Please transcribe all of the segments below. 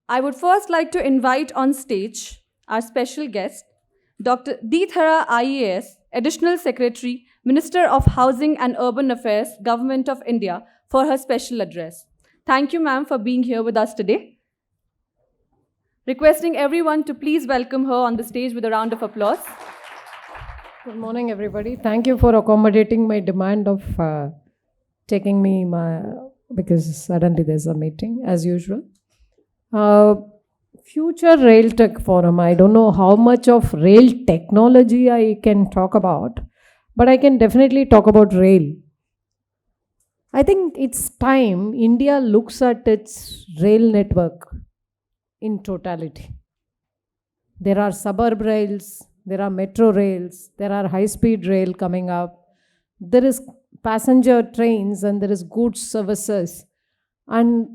I would first like to invite on stage our special guest, Dr. Thara IAS, Additional Secretary, Minister of Housing and Urban Affairs, Government of India, for her special address. Thank you, ma'am, for being here with us today. Requesting everyone to please welcome her on the stage with a round of applause. Good morning, everybody. Thank you for accommodating my demand of taking me because suddenly there's a meeting, as usual. Future RailTech Forum. I don't know how much of rail technology I can talk about, but I can definitely talk about rail. I think it's time India looks at its rail network in totality. There are suburb rails, there are metro rails, there are high-speed rail coming up, there is passenger trains and there is goods services, and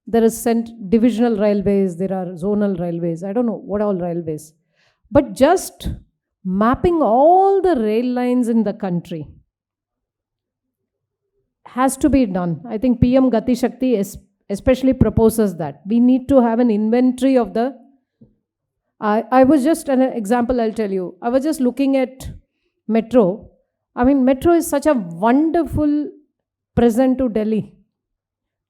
there is divisional railways, there are zonal railways, I don't know what all railways. But just mapping all the rail lines in the country has to be done. I think PM Gati Shakti especially proposes that. We need to have an inventory of the I was just, an example I'll tell you. I was just looking at metro. I mean, metro is such a wonderful present to Delhi.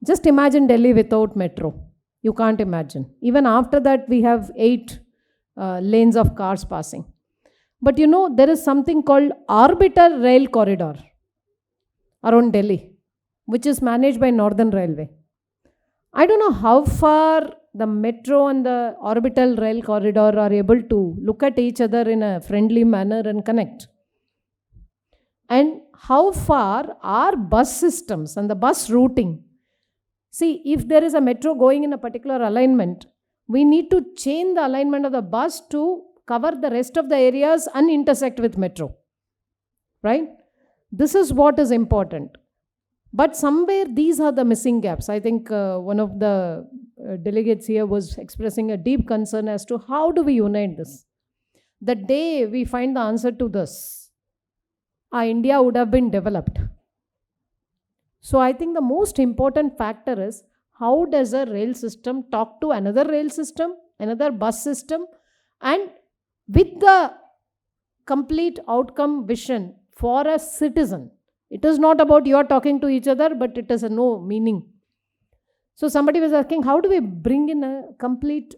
Just imagine Delhi without metro. You can't imagine. Even after that, we have 8 lanes of cars passing. But you know, there is something called Orbital Rail Corridor around Delhi, which is managed by Northern Railway. I don't know how far the metro and the orbital rail corridor are able to look at each other in a friendly manner and connect. And how far our bus systems and the bus routing. See, if there is a metro going in a particular alignment, we need to change the alignment of the bus to cover the rest of the areas and intersect with metro. Right? This is what is important. But somewhere these are the missing gaps. I think one of the delegates here was expressing a deep concern as to how do we unite this. The day we find the answer to this, India would have been developed. So I think the most important factor is how does a rail system talk to another rail system, another bus system, and with the complete outcome vision for a citizen. It is not about you are talking to each other, but it is a no meaning. So somebody was asking, how do we bring in a complete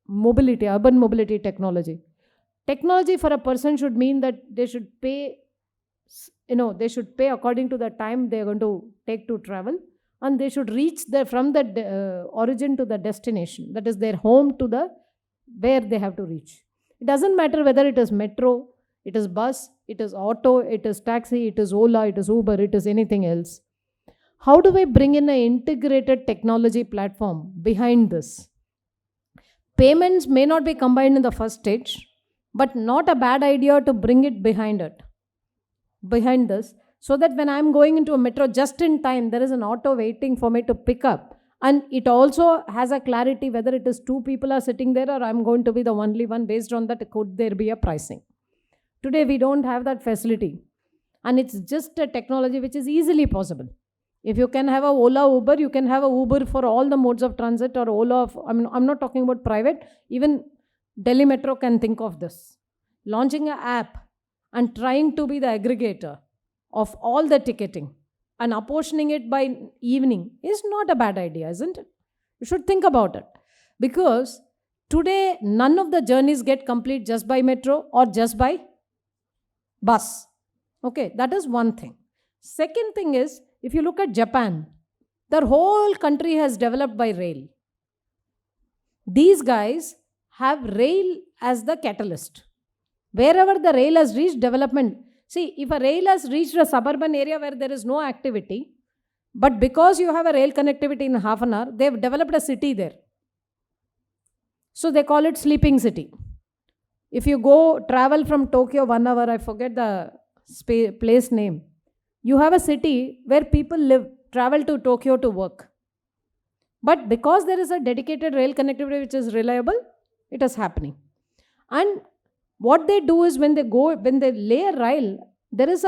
mobility, urban mobility technology? Technology for a person should mean that they should pay, they should pay according to the time they are going to take to travel, and they should reach from the origin to the destination, that is their home to the where they have to reach. It doesn't matter whether it is metro, it is bus, it is auto, it is taxi, it is Ola, it is Uber, it is anything else. How do we bring in an integrated technology platform behind this? Payments may not be combined in the first stage, but not a bad idea to bring it behind this, so that when I'm going into a metro just in time, there is an auto waiting for me to pick up. And it also has a clarity whether it is 2 people are sitting there or I'm going to be the only one. Based on that, could there be a pricing? Today, we don't have that facility. And it's just a technology which is easily possible. If you can have a Ola Uber, you can have a Uber for all the modes of transit, or Ola. I'm not talking about private. Even Delhi Metro can think of this. Launching an app and trying to be the aggregator of all the ticketing and apportioning it by evening is not a bad idea, isn't it? You should think about it. Because today, none of the journeys get complete just by metro or just by bus. Okay, that is one thing. Second thing is, if you look at Japan, their whole country has developed by rail. These guys have rail as the catalyst. Wherever the rail has reached development, see, if a rail has reached a suburban area where there is no activity, but because you have a rail connectivity in half an hour, they've developed a city there. So they call it sleeping city. If you go travel from Tokyo 1 hour, I forget the place name, you have a city where people travel to Tokyo to work. But because there is a dedicated rail connectivity which is reliable, it is happening. And what they do is when they lay a rail, there is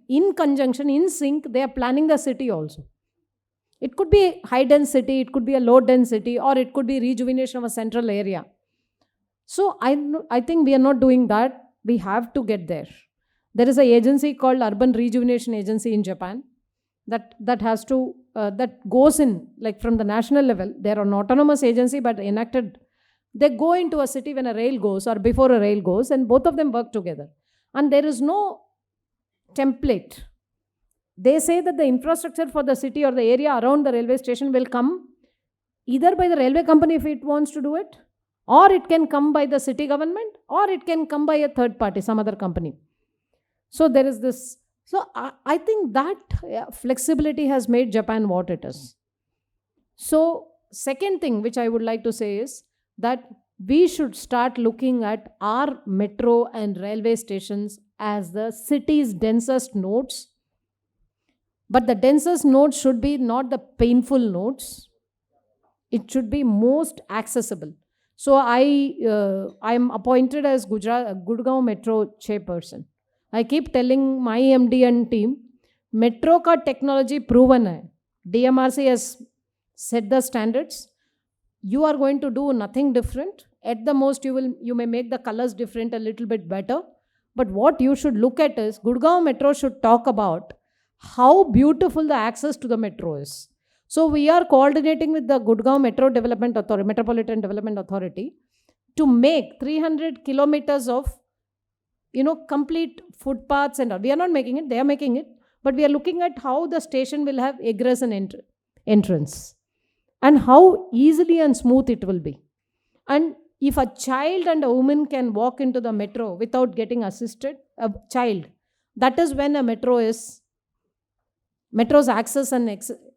in conjunction, in sync, they are planning the city also. It could be high density, it could be a low density, or it could be rejuvenation of a central area. So I think we are not doing that. We have to get there. There is an agency called Urban Rejuvenation Agency in Japan that has to, that goes in, like from the national level. They're an autonomous agency, but enacted. They go into a city when a rail goes or before a rail goes, and both of them work together. And there is no template. They say that the infrastructure for the city or the area around the railway station will come either by the railway company if it wants to do it, or it can come by the city government, or it can come by a third party, some other company. So there is this. So I think that flexibility has made Japan what it is. So second thing which I would like to say is that we should start looking at our metro and railway stations as the city's densest nodes. But the densest nodes should be not the painful nodes. It should be most accessible. So I'm appointed as Gurgaon Metro chairperson. I keep telling my MD and team, metro ka technology proven hai. DMRC has set the standards. You are going to do nothing different. At the most, you may make the colors different a little bit better. But what you should look at is, Gurgaon Metro should talk about how beautiful the access to the metro is. So we are coordinating with the Gurgaon Metropolitan Development Authority to make 300 kilometers of, complete footpaths and all. We are not making it, they are making it, but we are looking at how the station will have egress and entrance, and how easily and smooth it will be. And if a child and a woman can walk into the metro without getting assisted, a child, that is when a metro's access and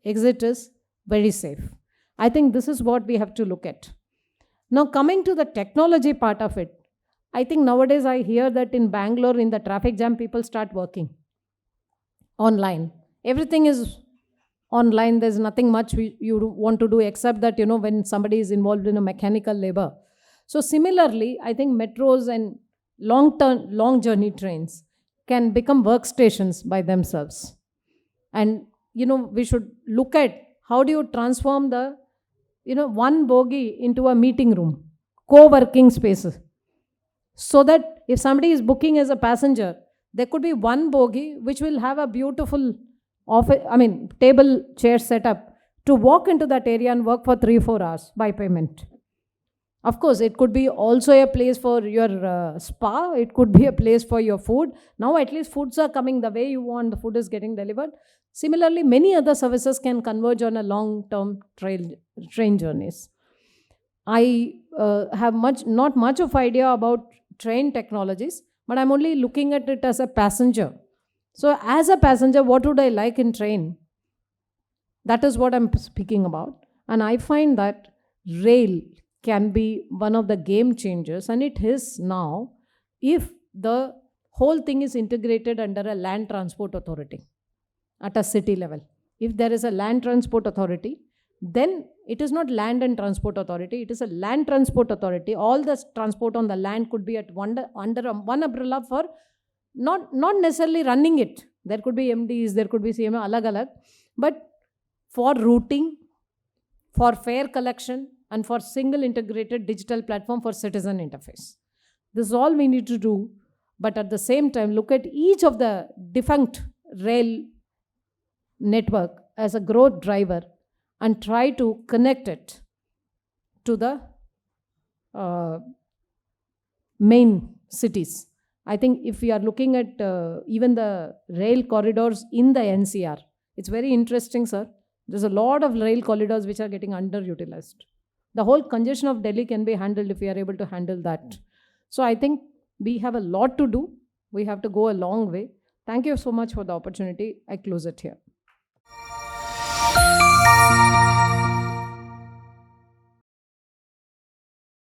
exit is very safe. I think this is what we have to look at. Now coming to the technology part of it, I think nowadays I hear that in Bangalore, in the traffic jam, people start working online. Everything is online. There's nothing much you want to do except that, when somebody is involved in a mechanical labor. So similarly, I think metros and long journey trains can become workstations by themselves. And, we should look at how do you transform the, one bogie into a meeting room, co-working spaces. So that if somebody is booking as a passenger, there could be one bogie which will have a beautiful table chair setup to walk into that area and work for 3-4 hours by payment. Of course, it could be also a place for your spa. It could be a place for your food. Now at least foods are coming the way you want. The food is getting delivered. Similarly, many other services can converge on a long-term train journeys. I have not much of idea about train technologies, but I'm only looking at it as a passenger. So as a passenger, what would I like in train? That is what I'm speaking about. And I find that rail can be one of the game changers, and it is now, if the whole thing is integrated under a land transport authority at a city level. If there is a land transport authority, then it is not land and transport authority, it is a land transport authority. All the transport on the land could be under one umbrella for not necessarily running it. There could be MDs, there could be CMO, alag, but for routing, for fare collection, and for single integrated digital platform for citizen interface. This is all we need to do, but at the same time, look at each of the defunct rail network as a growth driver and try to connect it to the main cities. I think if we are looking at even the rail corridors in the NCR, it's very interesting, sir. There's a lot of rail corridors which are getting underutilized. The whole congestion of Delhi can be handled if we are able to handle that. So I think we have a lot to do. We have to go a long way. Thank you so much for the opportunity. I close it here.